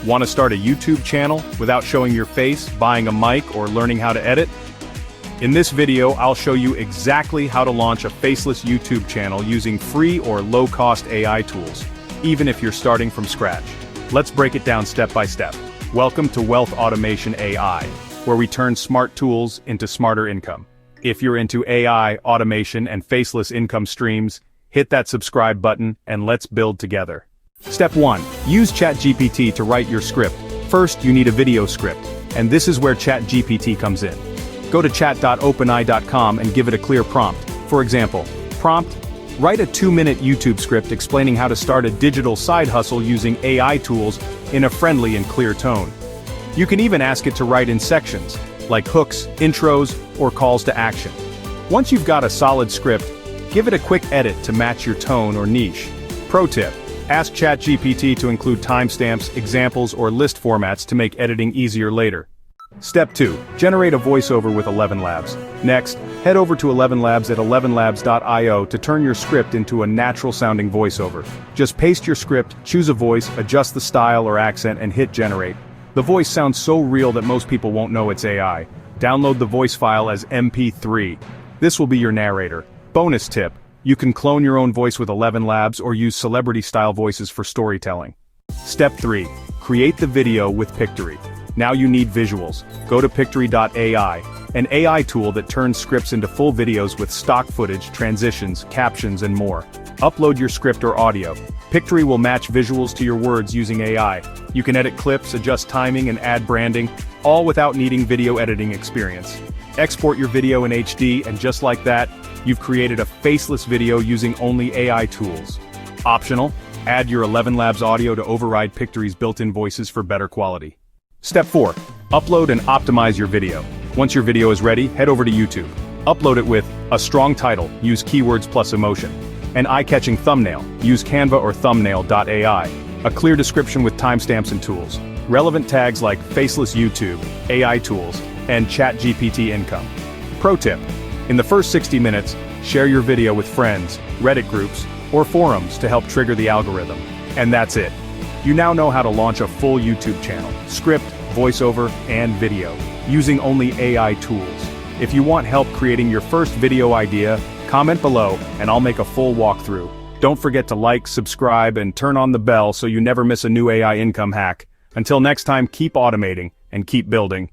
Want to start a YouTube channel without showing your face, buying a mic, or learning how to edit? In this video, I'll show you exactly how to launch a faceless YouTube channel using free or low-cost AI tools, even if you're starting from scratch. Let's break it down step by step. Welcome to Wealth Automation AI, where we turn smart tools into smarter income. If you're into AI, automation, and faceless income streams, hit that subscribe button and let's build together. Step 1. Use ChatGPT to write your script. First, you need a video script, and this is where ChatGPT comes in. Go to chat.openai.com and give it a clear prompt. For example, prompt: write a 2-minute YouTube script explaining how to start a digital side hustle using AI tools in a friendly and clear tone. You can even ask it to write in sections, like hooks, intros, or calls to action. Once you've got a solid script, give it a quick edit to match your tone or niche. Pro tip: ask ChatGPT to include timestamps, examples, or list formats to make editing easier later. Step 2. Generate a voiceover with ElevenLabs. Next, head over to ElevenLabs at elevenlabs.io to turn your script into a natural-sounding voiceover. Just paste your script, choose a voice, adjust the style or accent, and hit generate. The voice sounds so real that most people won't know it's AI. Download the voice file as MP3. This will be your narrator. Bonus tip: you can clone your own voice with ElevenLabs or use celebrity-style voices for storytelling. Step 3. Create the video with Pictory. Now you need visuals. Go to Pictory.ai, an AI tool that turns scripts into full videos with stock footage, transitions, captions, and more. Upload your script or audio. Pictory will match visuals to your words using AI. You can edit clips, adjust timing, and add branding, all without needing video editing experience. Export your video in HD, and just like that, you've created a faceless video using only AI tools. Optional: add your ElevenLabs audio to override Pictory's built-in voices for better quality. Step 4. Upload and optimize your video. Once your video is ready, head over to YouTube. Upload it with a strong title, use keywords plus emotion. An eye-catching thumbnail, use Canva or thumbnail.ai. A clear description with timestamps and tools. Relevant tags like faceless YouTube, AI tools, and ChatGPT income. Pro tip: in the first 60 minutes, share your video with friends, Reddit groups, or forums to help trigger the algorithm. And that's it. You now know how to launch a full YouTube channel, script, voiceover, and video, using only AI tools. If you want help creating your first video idea, comment below and I'll make a full walkthrough. Don't forget to like, subscribe, and turn on the bell so you never miss a new AI income hack. Until next time, keep automating and keep building.